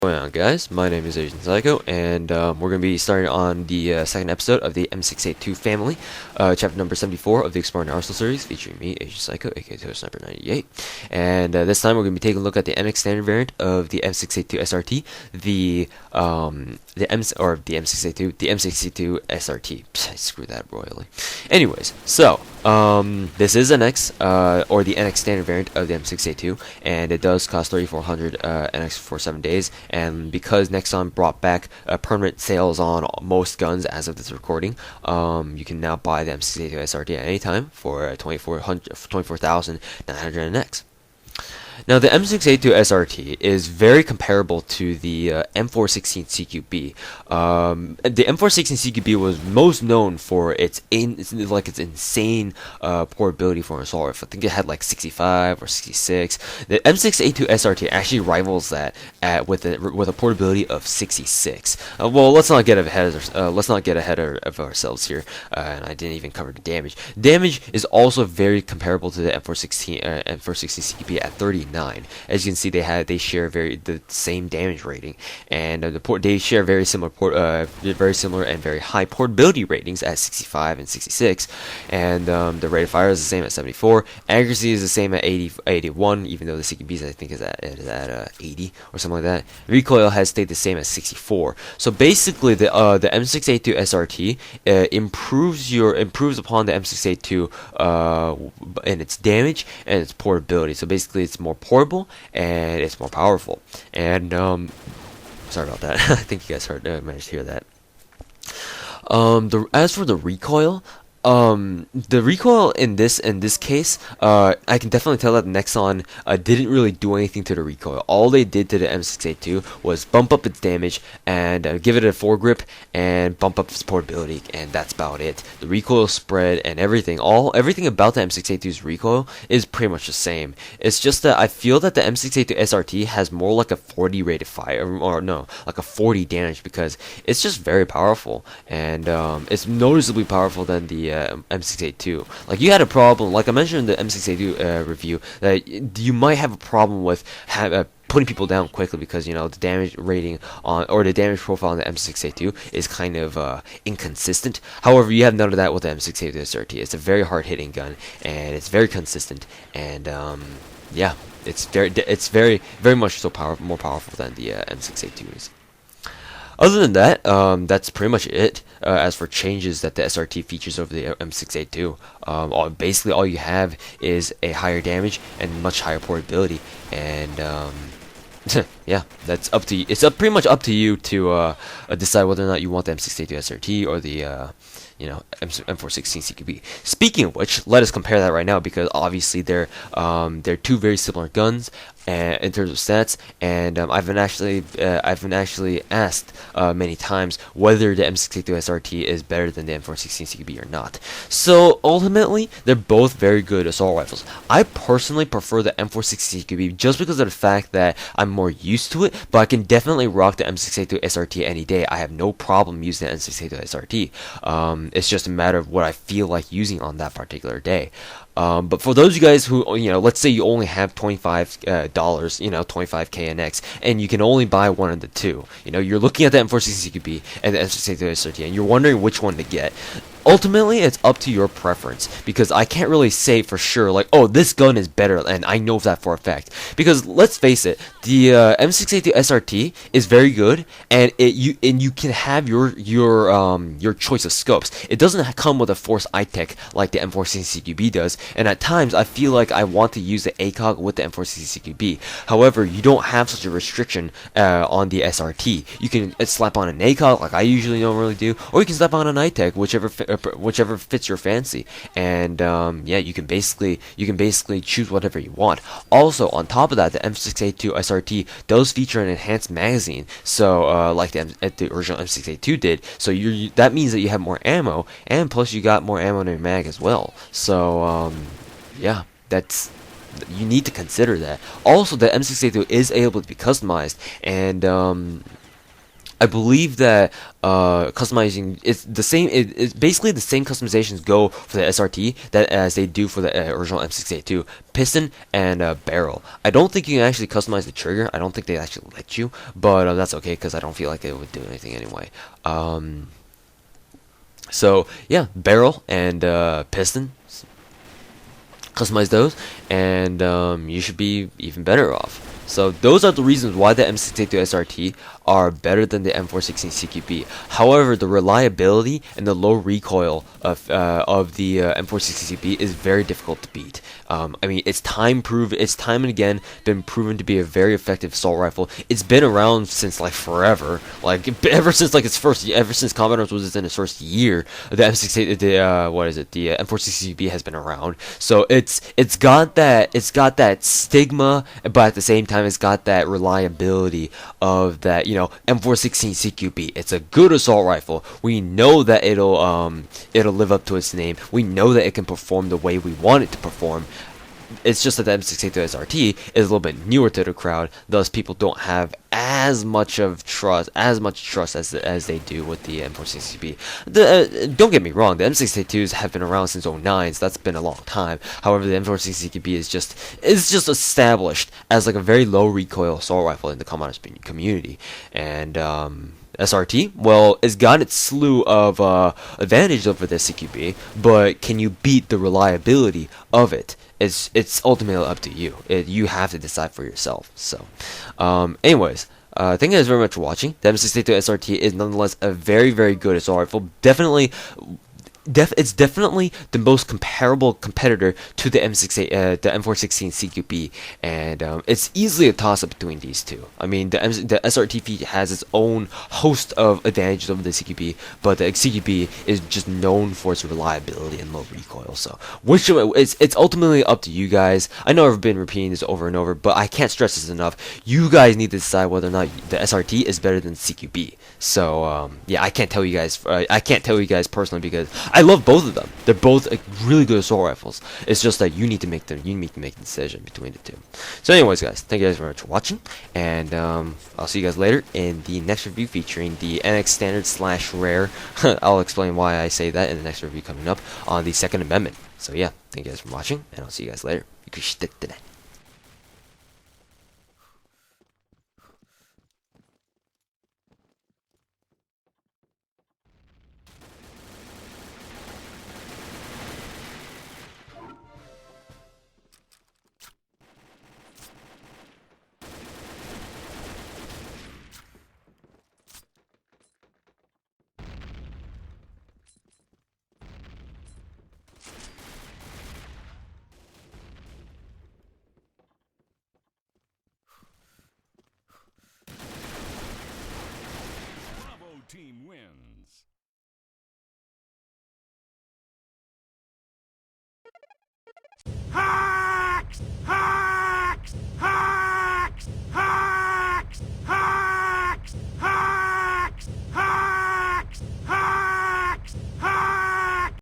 What's going on, guys? My name is Asian Psycho, and we're going to be starting on the second episode of the M6A2 family, chapter number 74 of the Exploring Arsenal series, featuring me, Asian Psycho, aka Sniper 98. And this time we're going to be taking a look at the NX standard variant of the M6A2 SRT, the M6A2 SRT. Psst, I screwed that royally. Anyways, so this is NX, or the NX standard variant of the M6A2, and it does cost 3,400 NX for 7 days. And because Nexon brought back permanent sales on most guns as of this recording, you can now buy the M6A2 SRT at any time for 24,900 NX. Now, the M6A2 SRT is very comparable to the M416 CQB. The M416 CQB was most known for its insane portability for an assault rifle. I think it had like 65 or 66. The M6A2 SRT actually rivals that with a portability of 66. Well, let's not get ahead of ourselves here. And I didn't even cover the damage. Damage is also very comparable to the M416 CQB at 39. As you can see, they share the same damage rating, and they share very similar and very high portability ratings at 65 and 66, and the rate of fire is the same at 74. Accuracy is the same at 81, even though the CQB's I think is at 80 or something like that. Recoil has stayed the same at 64. So basically, the M6A2 SRT improves upon the M6A2 in its damage and its portability. So basically, it's more portable and it's more powerful. And sorry about that. I think you guys managed to hear that. As for the recoil, in this case, I can definitely tell that Nexon didn't really do anything to the recoil. All they did to the M6A2 was bump up its damage and give it a foregrip and bump up its portability, and that's about it. The recoil spread and everything about the M6A2's recoil is pretty much the same. It's just that I feel that the M6A2 SRT has more like a 40 rated fire, or no, like a 40 damage, because it's just very powerful, and it's noticeably powerful than the M6A2. Like, you had a problem, like I mentioned in the M6A2 review, that you might have a problem with putting people down quickly because, you know, the damage rating or the damage profile on the M6A2 is kind of inconsistent. However, you have none of that with the M6A2 SRT. It's a very hard-hitting gun, and it's very consistent, and yeah, it's very much so more powerful than the M6A2 is. Other than that, that's pretty much it. As for changes that the SRT features over the M6A2, basically all you have is a higher damage and much higher portability, and yeah, that's up to you. It's pretty much up to you to decide whether or not you want the M6A2 SRT or the M416 CQB. Speaking of which, let us compare that right now, because obviously they're two very similar guns in terms of stats, and I've been actually asked many times whether the M6A2 SRT is better than the M416 CQB or not. So ultimately, they're both very good assault rifles. I personally prefer the M416 CQB just because of the fact that I'm more used to it, but I can definitely rock the M6A2 SRT any day. I have no problem using the M6A2 SRT. It's just a matter of what I feel like using on that particular day. But for those of you guys who, let's say you only have $25, 25k NX, and you can only buy one of the two. You're looking at the M416 CQB and the M6A2 SRT, and you're wondering which one to get. Ultimately, it's up to your preference, because I can't really say for sure, like, oh, this gun is better, and I know that for a fact. Because let's face it, the M6A2 SRT is very good, and you can have your choice of scopes. It doesn't come with a force E.T.A like the M416 CQB does, and at times I feel like I want to use the ACOG with the M416 CQB. However, you don't have such a restriction on the SRT. You can slap on an ACOG like I usually normally do, or you can slap on an E.T.A, whichever fits your fancy, and yeah, you can basically choose whatever you want. Also, on top of that, the M6A2 SRT does feature an enhanced magazine, so like the original M6A2 did. So that means that you have more ammo, and plus you got more ammo in your mag as well. So yeah, you need to consider that. Also, the M6A2 is able to be customized, and I believe that customizing it's the same. It's basically the same customizations go for the SRT that as they do for the original M6A2 piston and barrel. I don't think you can actually customize the trigger. I don't think they actually let you, but that's okay because I don't feel like it would do anything anyway. So yeah, barrel and piston, customize those, and you should be even better off. So those are the reasons why the M6A2 SRT are better than the M416 CQB. However, the reliability and the low recoil of the M416 CQB is very difficult to beat. I mean, it's time and again been proven to be a very effective assault rifle. It's been around since like forever, like ever since Combat Arms was in its first year. The M6A, the M416 CQB has been around. So it's got that stigma, but at the same time it's got that reliability of that, M416 CQB. It's a good assault rifle. We know that it'll live up to its name. We know that it can perform the way we want it to perform. It's just that the M6A2 SRT is a little bit newer to the crowd, thus people don't have as much trust as they do with the M416 CQB. Don't get me wrong, the M6A2s have been around since '09, so that's been a long time. However, the M416 CQB is just established as like a very low recoil assault rifle in the Combat Arms community, and SRT, well, it's got its slew of advantages over the CQB, but can you beat the reliability of it? It's ultimately up to you. You have to decide for yourself. So, anyways, thank you guys very much for watching. The M6A2 SRT is nonetheless a very, very good assault rifle. It's definitely the most comparable competitor to the M416 CQB, and it's easily a toss-up between these two. I mean, the SRT has its own host of advantages over the CQB, but the CQB is just known for its reliability and low recoil. So, it's ultimately up to you guys. I know I've been repeating this over and over, but I can't stress this enough. You guys need to decide whether or not the SRT is better than CQB. So, yeah, I can't tell you guys personally because I love both of them. They're both really good assault rifles. It's just that you need to make the decision between the two. So anyways, guys, thank you guys very much for watching, and I'll see you guys later in the next review featuring the NX Standard / Rare. I'll explain why I say that in the next review coming up on the Second Amendment. So yeah, thank you guys for watching, and I'll see you guys later. Bravo team wins. Ha!